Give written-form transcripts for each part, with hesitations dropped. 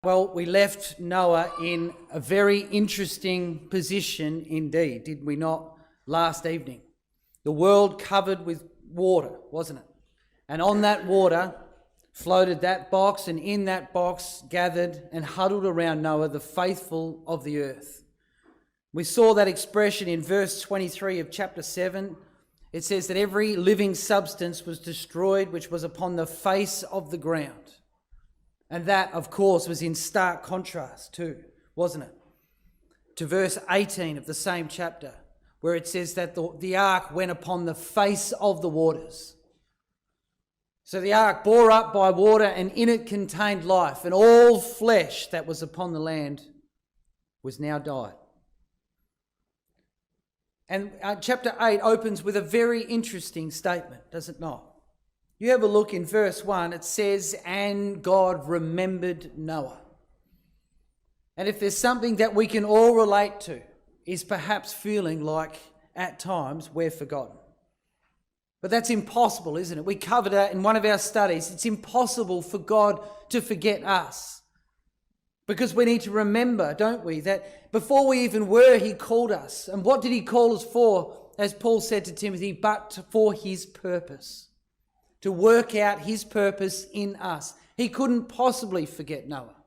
Well, we left Noah in a very interesting position indeed, did we not, last evening? The world covered with water, wasn't it? And on that water floated that box, and in that box gathered and huddled around Noah the faithful of the earth. We saw that expression in verse 23 of chapter 7. It says that every living substance was destroyed which was upon the face of the ground. And that, of course, was in stark contrast too, wasn't it? To verse 18 of the same chapter, where it says that the ark went upon the face of the waters. So the ark bore up by water, and in it contained life, and all flesh that was upon the land was now died. And chapter 8 opens with a very interesting statement, does it not? You have a look in verse 1, it says, "And God remembered Noah." And if there's something that we can all relate to, is perhaps feeling like at times we're forgotten. But that's impossible, isn't it? We covered that in one of our studies. It's impossible for God to forget us. Because we need to remember, don't we, that before we even were, he called us. And what did he call us for? As Paul said to Timothy, but for his purpose. To work out his purpose in us. He couldn't possibly forget Noah.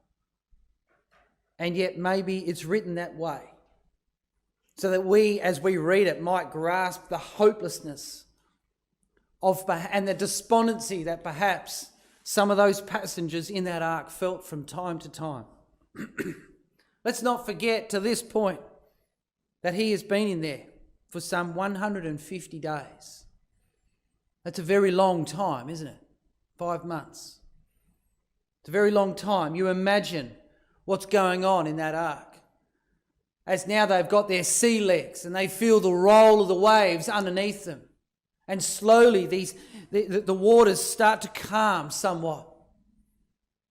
And yet maybe it's written that way. So that we, as we read it, might grasp the hopelessness and the despondency that perhaps some of those passengers in that ark felt from time to time. Let's not forget to this point that he has been in there for some 150 days. That's a very long time, isn't it? 5 months. It's a very long time. You imagine what's going on in that ark. As now they've got their sea legs and they feel the roll of the waves underneath them. And slowly the waters start to calm somewhat.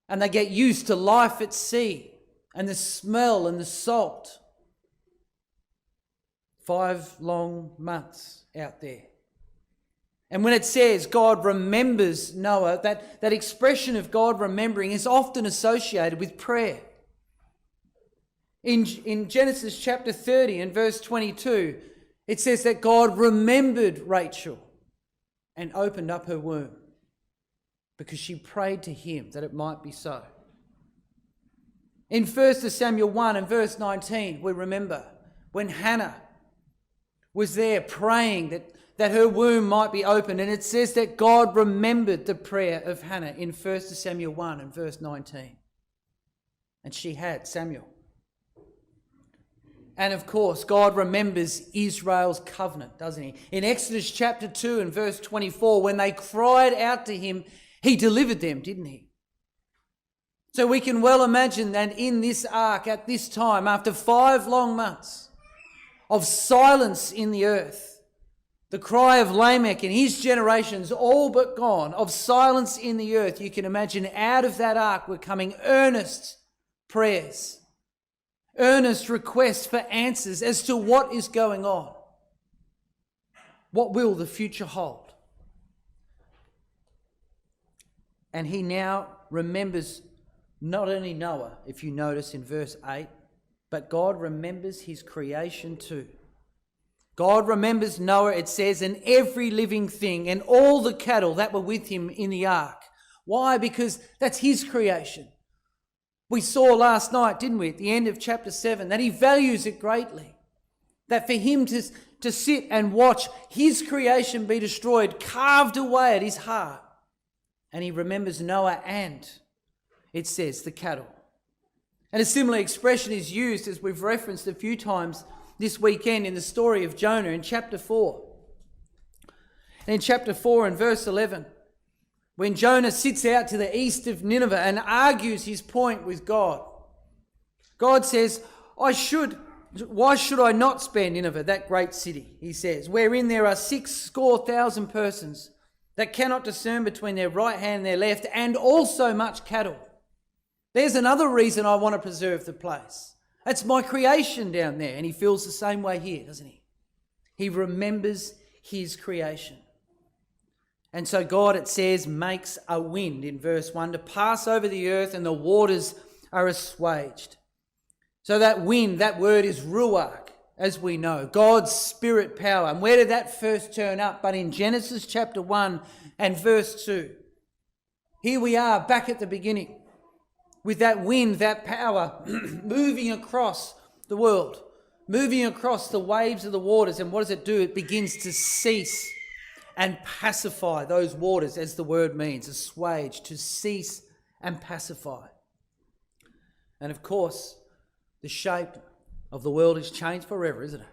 And they get used to life at sea and the smell and the salt. 5 long months out there. And when it says God remembers Noah, that expression of God remembering is often associated with prayer. In Genesis chapter 30 and verse 22, it says that God remembered Rachel and opened up her womb because she prayed to him that it might be so. In 1 Samuel 1 and verse 19, we remember when Hannah was there praying that her womb might be opened, and it says that God remembered the prayer of Hannah in 1 Samuel 1 and verse 19. And she had Samuel. And of course, God remembers Israel's covenant, doesn't he? In Exodus chapter 2 and verse 24, when they cried out to him, he delivered them, didn't he? So we can well imagine that in this ark at this time, after 5 long months of silence in the earth, the cry of Lamech and his generations all but gone, of silence in the earth, you can imagine out of that ark were coming earnest prayers, earnest requests for answers as to what is going on. What will the future hold? And he now remembers not only Noah, if you notice in verse 8, but God remembers his creation too. God remembers Noah, it says, and every living thing and all the cattle that were with him in the ark. Why? Because that's his creation. We saw last night, didn't we, at the end of chapter 7, that he values it greatly. That for him to sit and watch his creation be destroyed, carved away at his heart. And he remembers Noah and, it says, the cattle. And a similar expression is used, as we've referenced a few times this weekend, in the story of Jonah in chapter 4. And in chapter 4 and verse 11, when Jonah sits out to the east of Nineveh and argues his point with God, God says, why should I not spare Nineveh, that great city, he says, wherein there are 600,000 persons that cannot discern between their right hand and their left, and also much cattle. There's another reason I want to preserve the place. That's my creation down there. And he feels the same way here, doesn't he? He remembers his creation. And so God, it says, makes a wind in verse 1 to pass over the earth, and the waters are assuaged. So that wind, that word is ruach, as we know, God's spirit power. And where did that first turn up? But in Genesis chapter 1 and verse 2. Here we are back at the beginning with that wind, that power moving across the world, moving across the waves of the waters. And what does it do? It begins to cease and pacify those waters, as the word means, assuage, to cease and pacify. And of course, the shape of the world is changed forever, isn't it?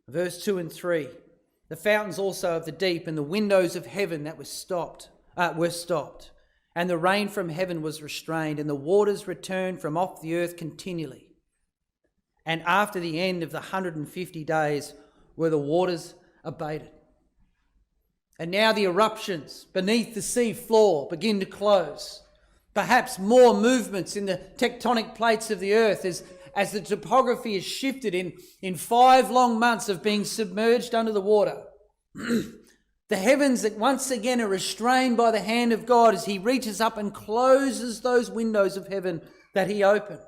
Verse 2 and 3. The fountains also of the deep and the windows of heaven that were stopped, and the rain from heaven was restrained, and the waters returned from off the earth continually. And after the end of the 150 days were the waters abated. And now the eruptions beneath the sea floor begin to close. Perhaps more movements in the tectonic plates of the earth as the topography is shifted in 5 long months of being submerged under the water. The heavens that once again are restrained by the hand of God as he reaches up and closes those windows of heaven that he opened.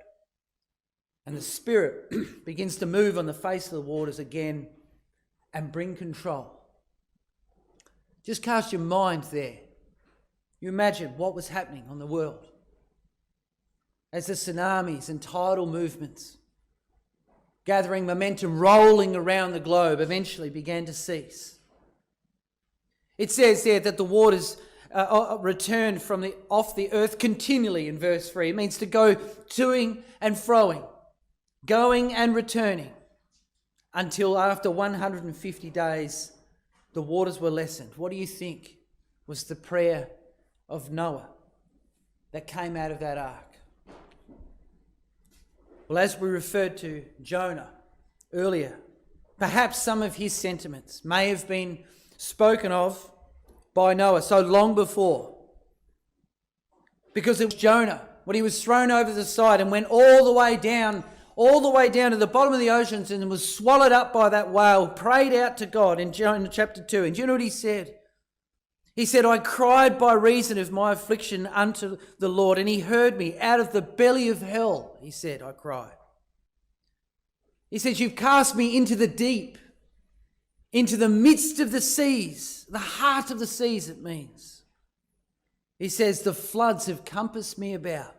And the Spirit begins to move on the face of the waters again and bring control. Just cast your mind there. You imagine what was happening on the world as the tsunamis and tidal movements, gathering momentum, rolling around the globe, eventually began to cease. It says there that the waters returned from off the earth continually in verse 3. It means to go toing and froing, going and returning, until after 150 days the waters were lessened. What do you think was the prayer of Noah that came out of that ark? Well, as we referred to Jonah earlier, perhaps some of his sentiments may have been spoken of by Noah so long before. Because it was Jonah, when he was thrown over the side and went all the way down to the bottom of the oceans and was swallowed up by that whale, prayed out to God in Jonah chapter 2. And do you know what he said? He said, I cried by reason of my affliction unto the Lord, and he heard me. Out of the belly of hell, he said, I cried. He says, you've cast me into the deep, into the midst of the seas, the heart of the seas it means. He says, the floods have compassed me about.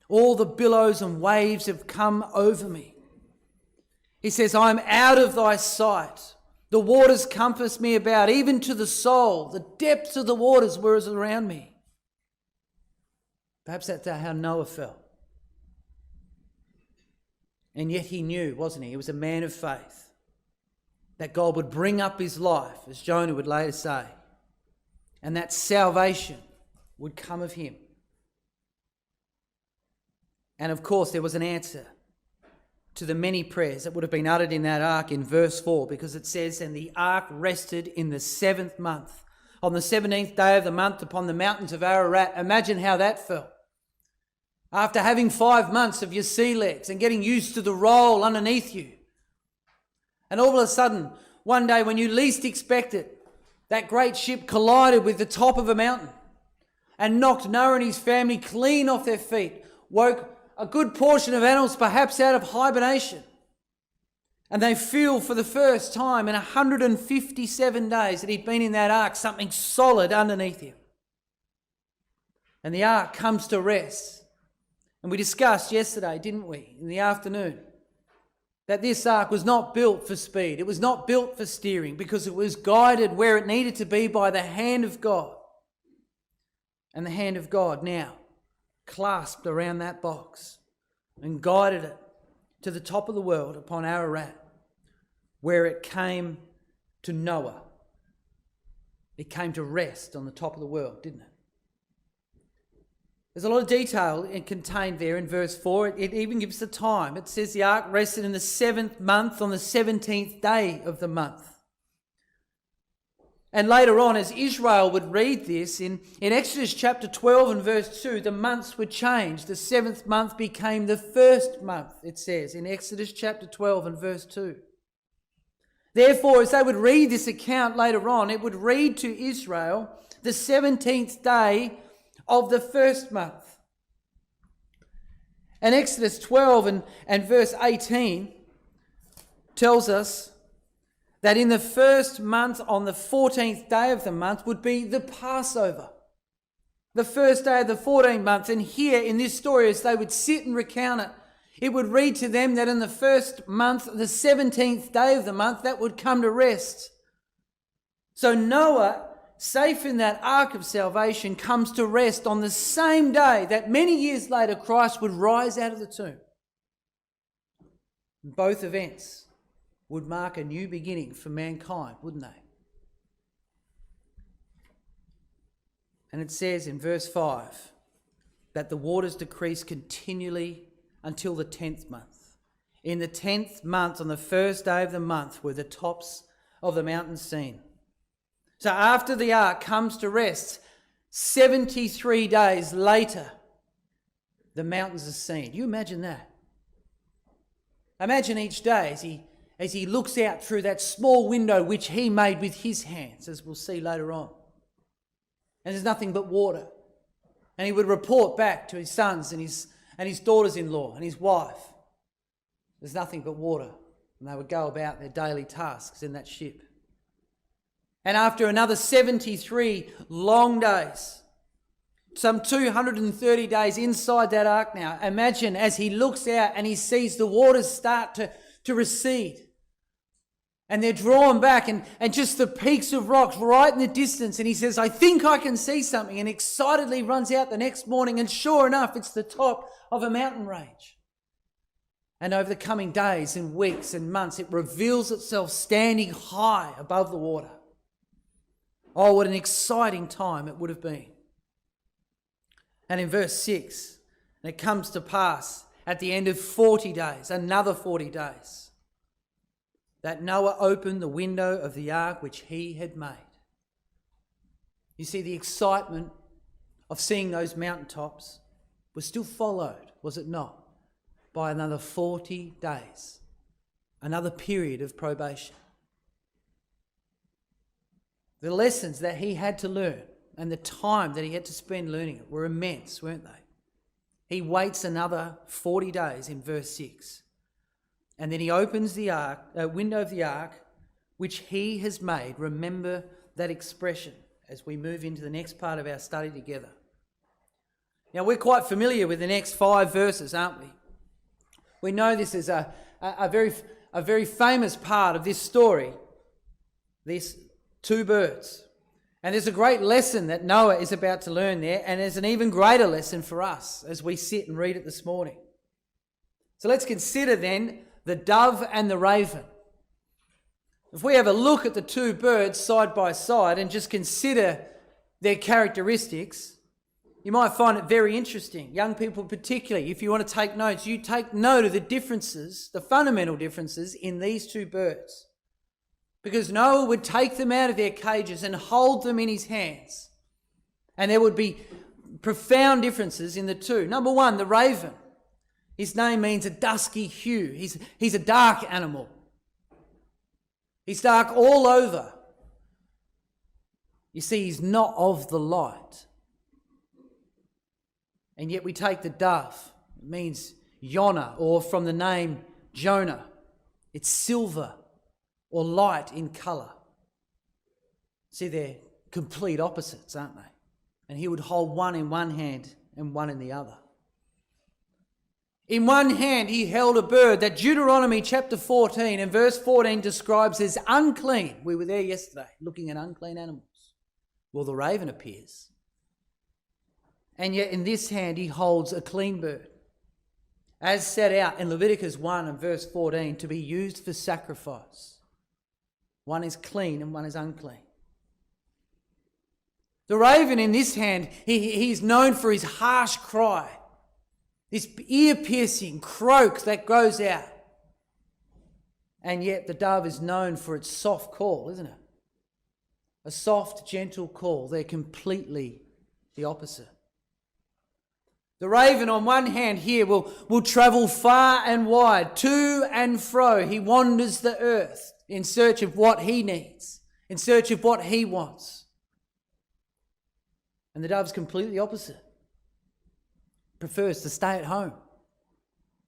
All the billows and waves have come over me. He says, I am out of thy sight. The waters compassed me about, even to the soul. The depths of the waters were around me. Perhaps that's how Noah felt. And yet he knew, wasn't he? He was a man of faith, that God would bring up his life, as Jonah would later say, and that salvation would come of him. And of course, there was an answer to the many prayers that would have been uttered in that ark in verse 4, because it says, and the ark rested in the 7th month, on the 17th day of the month, upon the mountains of Ararat. Imagine how that felt. After having 5 months of your sea legs and getting used to the roll underneath you. And all of a sudden, one day when you least expect it, that great ship collided with the top of a mountain and knocked Noah and his family clean off their feet, woke a good portion of animals perhaps out of hibernation. And they feel for the first time in 157 days that he'd been in that ark, something solid underneath him. And the ark comes to rest. And we discussed yesterday, didn't we, in the afternoon, that this ark was not built for speed. It was not built for steering, because it was guided where it needed to be by the hand of God. And the hand of God now clasped around that box and guided it to the top of the world upon Ararat, where it came to Noah. It came to rest on the top of the world, didn't it? There's a lot of detail contained there in verse 4. It even gives the time. It says the ark rested in the 7th month on the 17th day of the month. And later on, as Israel would read this, in Exodus chapter 12 and verse 2, the months were changed. The 7th month became the 1st month, it says, in Exodus chapter 12 and verse 2. Therefore, as they would read this account later on, it would read to Israel the 17th day of the 1st month. And Exodus 12 and verse 18 tells us that in the first month, on the 14th day of the month, would be the Passover. The first day of the 14th month. And here in this story, as they would sit and recount it, it would read to them that in the first month, the 17th day of the month, that would come to rest. So Noah, safe in that ark of salvation, comes to rest on the same day that many years later Christ would rise out of the tomb. Both events would mark a new beginning for mankind, wouldn't they? And it says in verse 5 that the waters decreased continually until the 10th month. In the 10th month, on the first day of the month, were the tops of the mountains seen. So after the ark comes to rest, 73 days later, the mountains are seen. Do you imagine that? Imagine each day as he looks out through that small window which he made with his hands, as we'll see later on. And there's nothing but water. And he would report back to his sons and his daughters-in-law and his wife. There's nothing but water. And they would go about their daily tasks in that ship. And after another 73 long days, some 230 days inside that ark now, imagine as he looks out and he sees the waters start to recede. And they're drawn back and just the peaks of rocks right in the distance. And he says, I think I can see something. And excitedly runs out the next morning. And sure enough, it's the top of a mountain range. And over the coming days and weeks and months, it reveals itself standing high above the water. Oh, what an exciting time it would have been. And in verse 6, and it comes to pass at the end of 40 days, another 40 days, that Noah opened the window of the ark which he had made. You see, the excitement of seeing those mountaintops was still followed, was it not, by another 40 days, another period of probation. The lessons that he had to learn and the time that he had to spend learning it were immense, weren't they? He waits another 40 days in verse 6. And then he opens the window of the ark, which he has made. Remember that expression as we move into the next part of our study together. Now, we're quite familiar with the next 5 verses, aren't we? We know this is a very famous part of this story, these 2 birds. And there's a great lesson that Noah is about to learn there, and there's an even greater lesson for us as we sit and read it this morning. So let's consider then the dove and the raven. If we have a look at the 2 birds side by side and just consider their characteristics, you might find it very interesting. Young people particularly, if you want to take notes, you take note of the differences, the fundamental differences in these 2 birds. Because Noah would take them out of their cages and hold them in his hands. And there would be profound differences in the 2. Number 1, the raven. His name means a dusky hue. He's a dark animal. He's dark all over. You see, he's not of the light. And yet we take the dove. It means Yonah, or from the name Jonah. It's silver or light in colour. See, they're complete opposites, aren't they? And he would hold one in one hand and one in the other. In one hand, he held a bird that Deuteronomy chapter 14 and verse 14 describes as unclean. We were there yesterday looking at unclean animals. Well, the raven appears. And yet in this hand, he holds a clean bird, as set out in Leviticus 1 and verse 14, to be used for sacrifice. One is clean and one is unclean. The raven in this hand, he's known for his harsh cry. This ear-piercing croak that goes out. And yet the dove is known for its soft call, isn't it? A soft, gentle call. They're completely the opposite. The raven on one hand here will travel far and wide, to and fro. He wanders the earth in search of what he needs, in search of what he wants. And the dove's completely opposite. Prefers to stay at home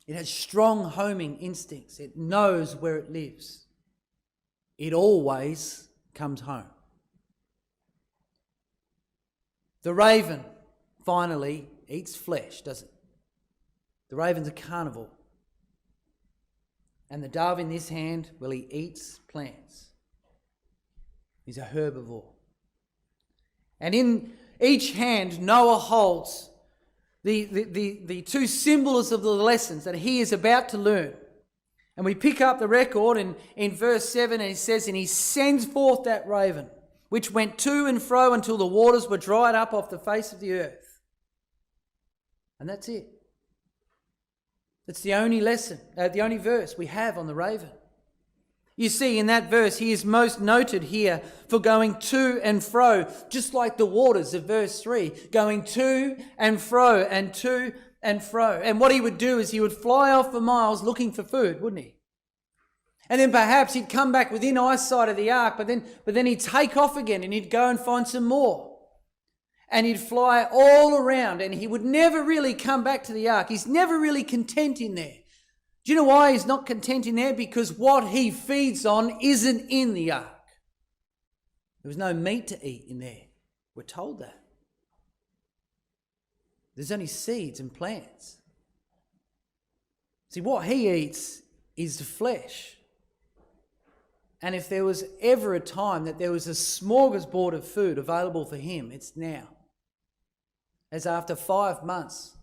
It has strong homing instincts. It knows where it lives. It always comes home. The raven, finally, eats flesh, doesn't it? The raven's a carnivore. And the dove in this hand, well, he eats plants. He's a herbivore. And in each hand, Noah holds the two symbols of the lessons that he is about to learn. And we pick up the record in verse 7, and it says, "And he sends forth that raven, which went to and fro until the waters were dried up off the face of the earth." And that's it. That's the only lesson, the only verse we have on the raven. You see, in that verse, he is most noted here for going to and fro, just like the waters of verse 3, going to and fro and to and fro. And what he would do is he would fly off for miles looking for food, wouldn't he? And then perhaps he'd come back within eyesight of the ark, but then he'd take off again and he'd go and find some more. And he'd fly all around and he would never really come back to the ark. He's never really content in there. Do you know why he's not content in there? Because what he feeds on isn't in the ark. There was no meat to eat in there. We're told that. There's only seeds and plants. See, what he eats is the flesh. And if there was ever a time that there was a smorgasbord of food available for him, it's now. As after 5 months,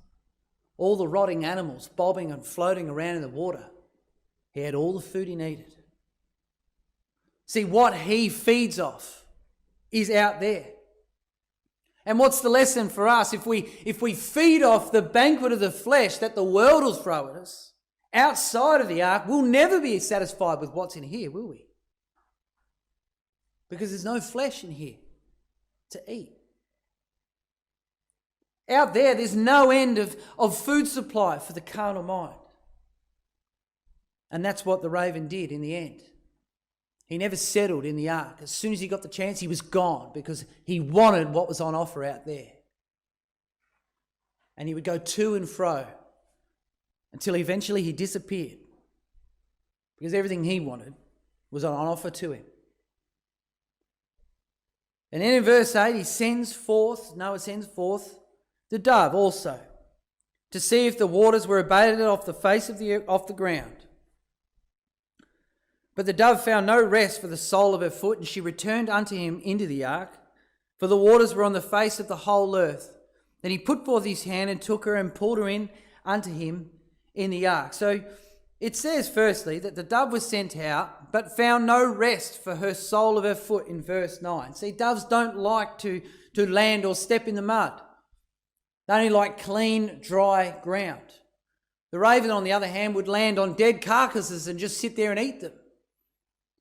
all the rotting animals bobbing and floating around in the water, he had all the food he needed. See, what he feeds off is out there. And what's the lesson for us? If we feed off the banquet of the flesh that the world will throw at us, outside of the ark, we'll never be satisfied with what's in here, will we? Because there's no flesh in here to eat. Out there's no end of food supply for the carnal mind. And that's what the raven did in the end. He never settled in the ark. As soon as he got the chance, he was gone because he wanted what was on offer out there. And he would go to and fro until eventually he disappeared because everything he wanted was on offer to him. And then in verse 8, Noah sends forth the dove also, to see if the waters were abated off the face of the ground. But the dove found no rest for the sole of her foot, and she returned unto him into the ark, for the waters were on the face of the whole earth. Then he put forth his hand and took her and pulled her in unto him in the ark. So it says firstly that the dove was sent out, but found no rest for her sole of her foot in verse 9. See, doves don't like to land or step in the mud. They only like clean, dry ground. The raven, on the other hand, would land on dead carcasses and just sit there and eat them.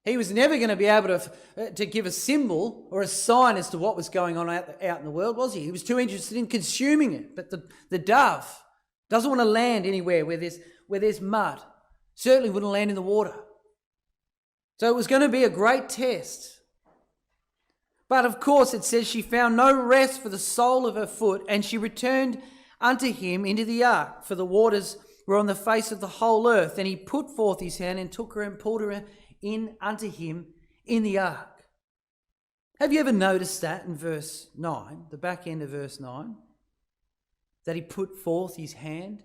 He was never going to be able to give a symbol or a sign as to what was going on out in the world, was he? He was too interested in consuming it. But the dove doesn't want to land anywhere where there's mud. Certainly wouldn't land in the water. So it was going to be a great test. But of course it says she found no rest for the sole of her foot, and she returned unto him into the ark, for the waters were on the face of the whole earth. And he put forth his hand and took her and pulled her in unto him in the ark. Have you ever noticed that in verse 9, the back end of verse 9? That he put forth his hand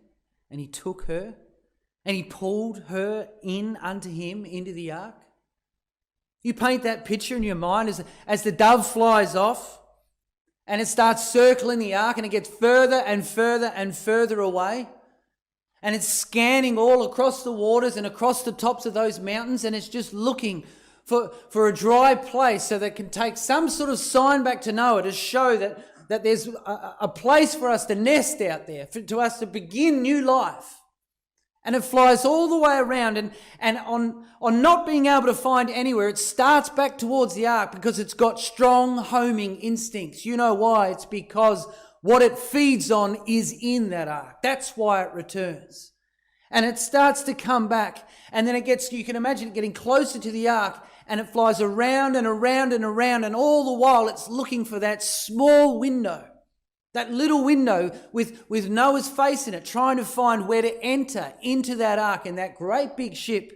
and he took her and he pulled her in unto him into the ark? You paint that picture in your mind as the dove flies off and it starts circling the ark and it gets further and further and further away. And it's scanning all across the waters and across the tops of those mountains, and it's just looking for a dry place so that it can take some sort of sign back to Noah to show that there's a place for us to nest out there, to us to begin new life. And it flies all the way around, and on not being able to find anywhere, it starts back towards the ark because it's got strong homing instincts. You know why? It's because what it feeds on is in that ark. That's why it returns. And it starts to come back, and then you can imagine it getting closer to the ark, and it flies around and around and around, and all the while it's looking for that small window That little window with Noah's face in it, trying to find where to enter into that ark in that great big ship.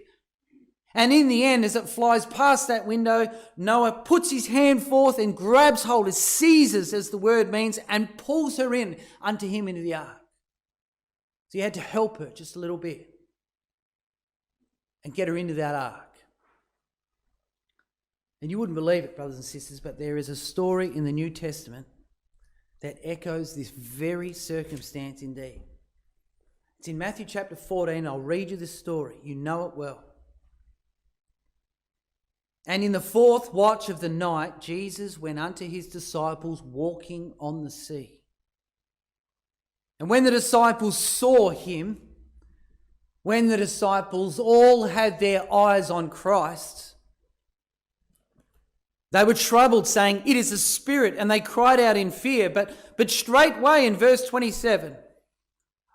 And in the end, as it flies past that window, Noah puts his hand forth and grabs hold, seizes, as the word means, and pulls her in unto him into the ark. So he had to help her just a little bit and get her into that ark. And you wouldn't believe it, brothers and sisters, but there is a story in the New Testament that echoes this very circumstance indeed. It's in Matthew chapter 14. I'll read you this story. You know it well. And in the fourth watch of the night, Jesus went unto his disciples walking on the sea. And when the disciples saw him, when the disciples all had their eyes on Christ, they were troubled, saying, "It is a spirit," and they cried out in fear. But straightway in verse 27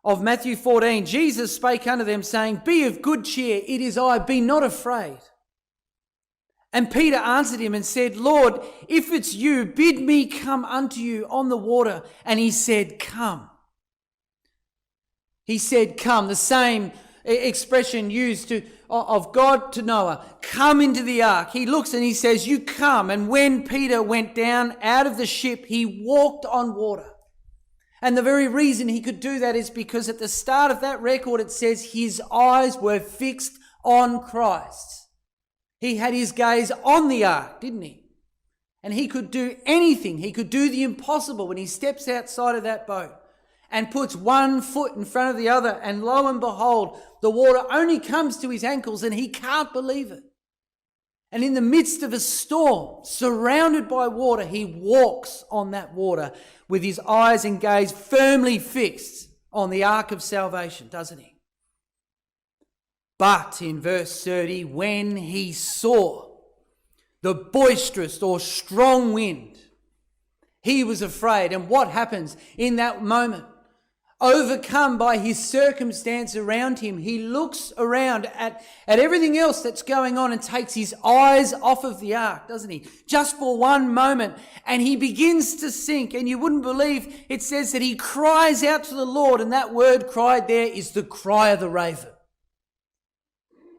of Matthew 14, Jesus spake unto them, saying, "Be of good cheer, it is I, be not afraid." And Peter answered him and said, "Lord, if it's you, bid me come unto you on the water." And he said, "Come." He said, "Come," the same expression used of God to Noah. Come into the ark. He looks and he says, "You come." And when Peter went down out of the ship, he walked on water. And the very reason he could do that is because at the start of that record it says his eyes were fixed on Christ. He had his gaze on the ark, didn't he? And he could do anything. He could do the impossible when he steps outside of that boat and puts one foot in front of the other, and lo and behold, the water only comes to his ankles and he can't believe it. And in the midst of a storm, surrounded by water, he walks on that water with his eyes and gaze firmly fixed on the ark of salvation, doesn't he? But in verse 30, when he saw the boisterous or strong wind, he was afraid. And what happens in that moment? Overcome by his circumstance around him, he looks around at everything else that's going on and takes his eyes off of the ark, doesn't he? Just for one moment. And he begins to sink. And you wouldn't believe, it says that he cries out to the Lord. And that word cried there is the cry of the raven.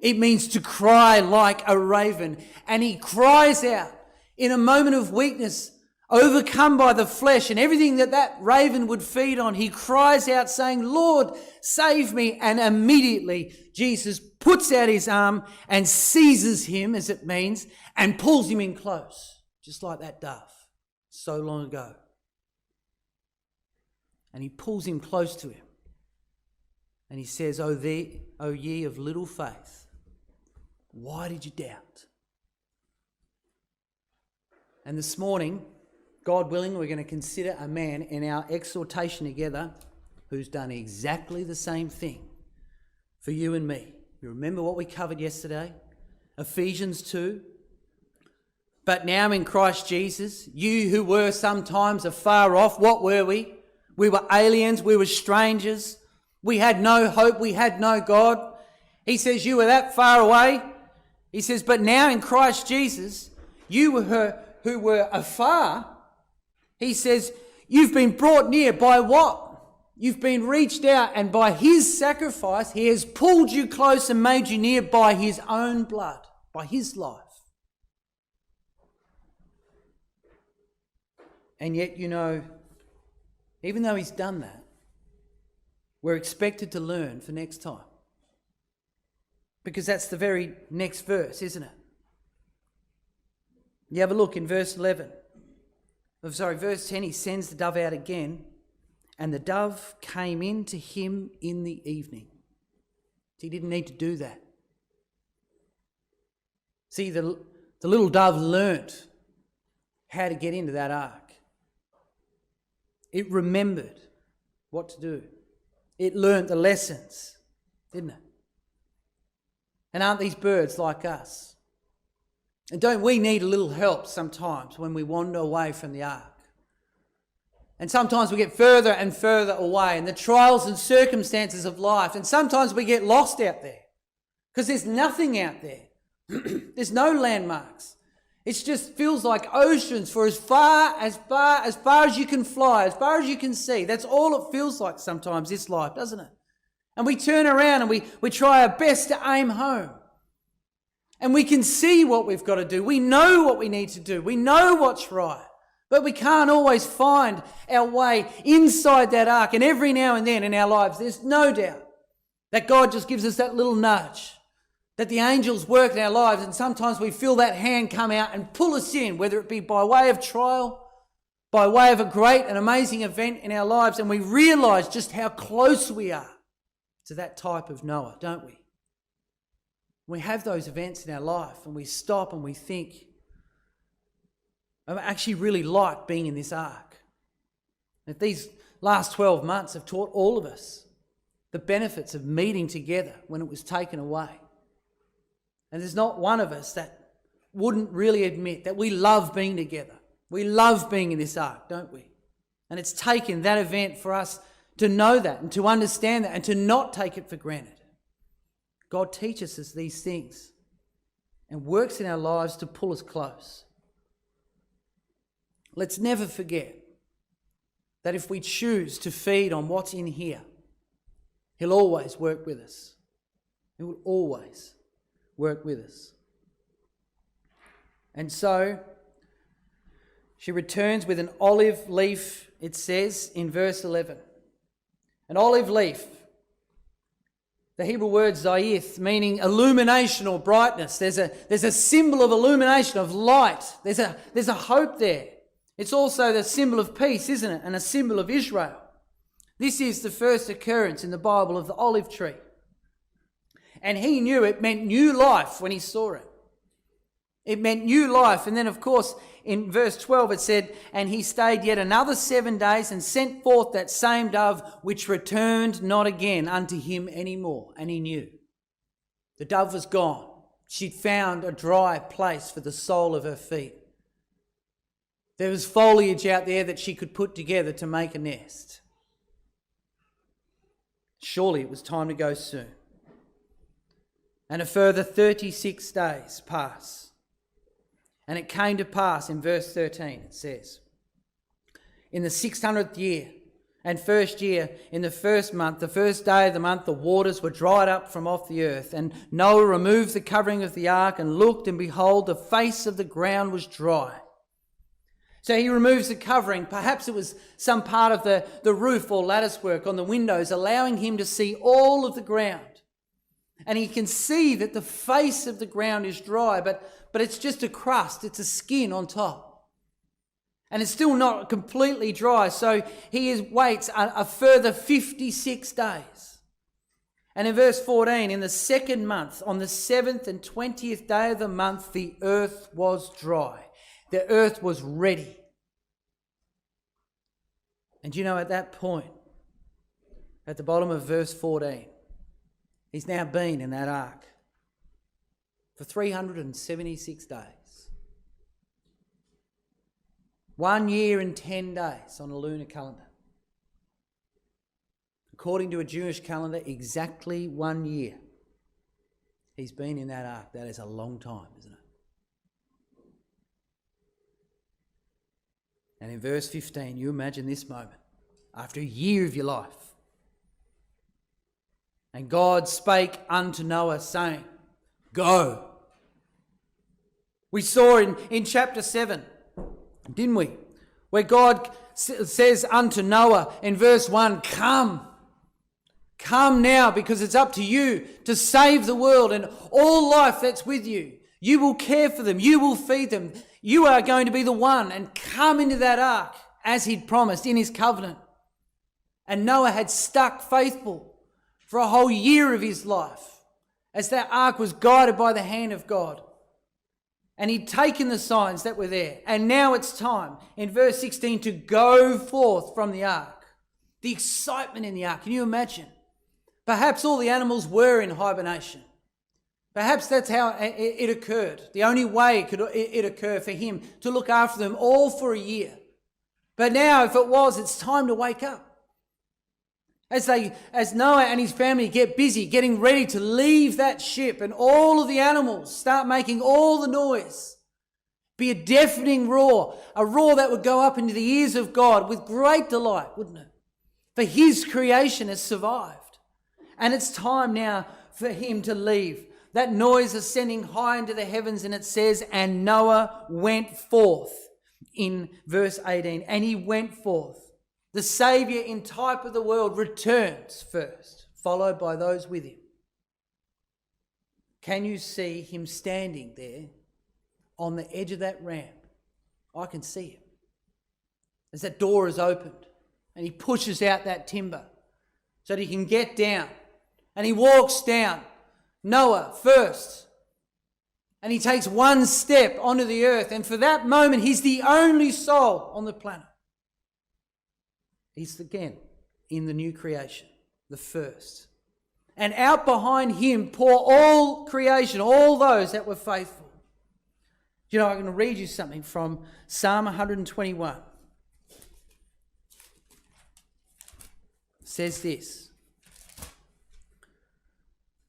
It means to cry like a raven. And he cries out in a moment of weakness, overcome by the flesh and everything that raven would feed on. He cries out saying, "Lord, save me." And immediately Jesus puts out his arm and seizes him, as it means, and pulls him in close, just like that dove so long ago. And he pulls him close to him. And he says, O ye of little faith, why did you doubt?" And this morning, God willing, we're going to consider a man in our exhortation together who's done exactly the same thing for you and me. You remember what we covered yesterday? Ephesians 2. But now in Christ Jesus, you who were sometimes afar off, what were we? We were aliens, we were strangers. We had no hope, we had no God. He says you were that far away. He says, but now in Christ Jesus, you who were afar, he says, you've been brought near by what? You've been reached out, and by his sacrifice, he has pulled you close and made you near by his own blood, by his life. And yet, you know, even though he's done that, we're expected to learn for next time. Because that's the very next verse, isn't it? You have a look in verse 10, he sends the dove out again, and the dove came in to him in the evening. He didn't need to do that. See, the little dove learnt how to get into that ark. It remembered what to do. It learnt the lessons, didn't it? And aren't these birds like us? And don't we need a little help sometimes when we wander away from the ark? And sometimes we get further and further away in the trials and circumstances of life. And sometimes we get lost out there because there's nothing out there. There's no landmarks. It just feels like oceans for as far as you can fly, as far as you can see. That's all it feels like sometimes, this life, doesn't it? And we turn around and we try our best to aim home. And we can see what we've got to do. We know what we need to do. We know what's right. But we can't always find our way inside that ark. And every now and then in our lives, there's no doubt that God just gives us that little nudge, that the angels work in our lives, and sometimes we feel that hand come out and pull us in, whether it be by way of trial, by way of a great and amazing event in our lives, and we realise just how close we are to that type of Noah, don't we? We have those events in our life and we stop and we think, I actually really like being in this ark. That these last 12 months have taught all of us the benefits of meeting together when it was taken away. And there's not one of us that wouldn't really admit that we love being together. We love being in this ark, don't we? And it's taken that event for us to know that and to understand that and to not take it for granted. God teaches us these things and works in our lives to pull us close. Let's never forget that if we choose to feed on what's in here, He'll always work with us. He will always work with us. And so she returns with an olive leaf, it says in verse 11. An olive leaf. The Hebrew word zayith, meaning illumination or brightness. There's a symbol of illumination, of light. There's a hope there. It's also the symbol of peace, isn't it? And a symbol of Israel. This is the first occurrence in the Bible of the olive tree. And he knew it meant new life when he saw it. It meant new life. And then, of course, in verse 12 it said, and he stayed yet another 7 days and sent forth that same dove, which returned not again unto him any more. And he knew. The dove was gone. She'd found a dry place for the sole of her feet. There was foliage out there that she could put together to make a nest. Surely it was time to go soon. And a further 36 days pass. And it came to pass in verse 13, it says, in the 600th year and first year, in the first month, the first day of the month, the waters were dried up from off the earth. And Noah removed the covering of the ark and looked, and behold, the face of the ground was dry. So he removes the covering. Perhaps it was some part of the roof or lattice work on the windows, allowing him to see all of the ground. And he can see that the face of the ground is dry, but it's just a crust, it's a skin on top. And it's still not completely dry, so he waits a further 56 days. And in verse 14, in the second month, on the 7th and 20th day of the month, the earth was dry. The earth was ready. And you know, at that point, at the bottom of verse 14, he's now been in that ark for 376 days. 1 year and 10 days on a lunar calendar. According to a Jewish calendar, exactly 1 year. He's been in that ark. That is a long time, isn't it? And in verse 15, you imagine this moment, after a year of your life. And God spake unto Noah, saying, go. We saw in chapter 7, didn't we? Where God says unto Noah in verse 1, come. Come now, because it's up to you to save the world and all life that's with you. You will care for them. You will feed them. You are going to be the one, and come into that ark as he'd promised in his covenant. And Noah had stuck faithful for a whole year of his life as that ark was guided by the hand of God. And he'd taken the signs that were there. And now it's time, in verse 16, to go forth from the ark. The excitement in the ark. Can you imagine? Perhaps all the animals were in hibernation. Perhaps that's how it occurred. The only way it occur for him to look after them all for a year. But now, if it was, it's time to wake up. As Noah and his family get busy, getting ready to leave that ship, and all of the animals start making all the noise, be a deafening roar, a roar that would go up into the ears of God with great delight, wouldn't it? For his creation has survived. And it's time now for him to leave. That noise ascending high into the heavens, and it says, and Noah went forth in verse 18. And he went forth. The Saviour in type of the world returns first, followed by those with him. Can you see him standing there on the edge of that ramp? I can see him. As that door is opened and he pushes out that timber so that he can get down. And he walks down, Noah first. And he takes one step onto the earth. And for that moment, he's the only soul on the planet. He's again in the new creation, the first. And out behind him pour all creation, all those that were faithful. You know, I'm going to read you something from Psalm 121. It says this.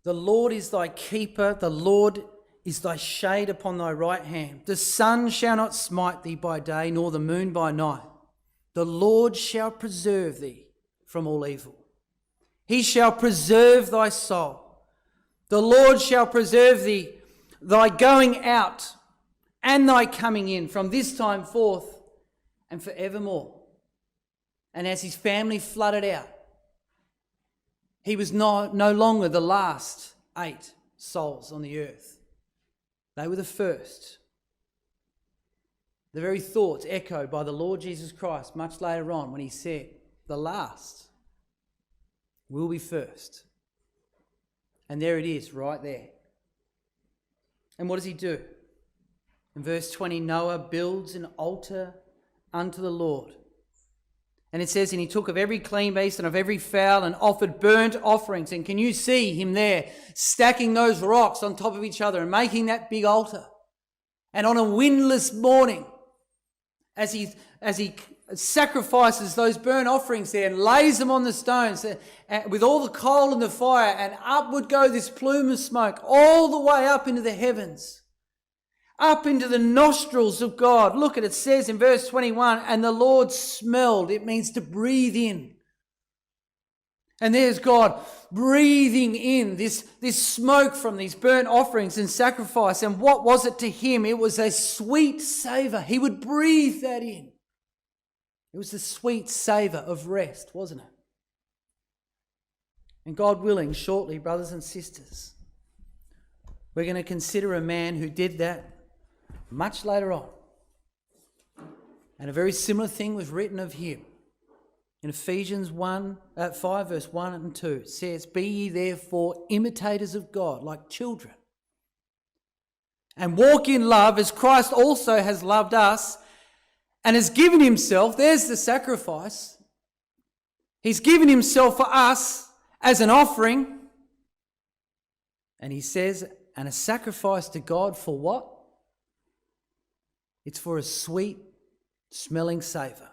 The Lord is thy keeper, the Lord is thy shade upon thy right hand. The sun shall not smite thee by day, nor the moon by night. The Lord shall preserve thee from all evil. He shall preserve thy soul. The Lord shall preserve thee, thy going out and thy coming in from this time forth and forevermore. And as his family flooded out, he was no longer the last 8 souls on the earth. They were the first. The very thoughts echoed by the Lord Jesus Christ much later on when he said, the last will be first. And there it is, right there. And what does he do? In verse 20, Noah builds an altar unto the Lord. And it says, and he took of every clean beast and of every fowl and offered burnt offerings. And can you see him there stacking those rocks on top of each other and making that big altar? And on a windless morning, as he sacrifices those burnt offerings there and lays them on the stones with all the coal and the fire, and up would go this plume of smoke all the way up into the heavens, up into the nostrils of God. Look at it, says in verse 21, and the Lord smelled. It means to breathe in. And there's God breathing in this smoke from these burnt offerings and sacrifice. And what was it to him? It was a sweet savour. He would breathe that in. It was the sweet savour of rest, wasn't it? And God willing, shortly, brothers and sisters, we're going to consider a man who did that much later on. And a very similar thing was written of him. In Ephesians 5 verse 1 and 2, it says, be ye therefore imitators of God, like children, and walk in love as Christ also has loved us and has given himself, there's the sacrifice, he's given himself for us as an offering. And he says, and a sacrifice to God for what? It's for a sweet smelling savour.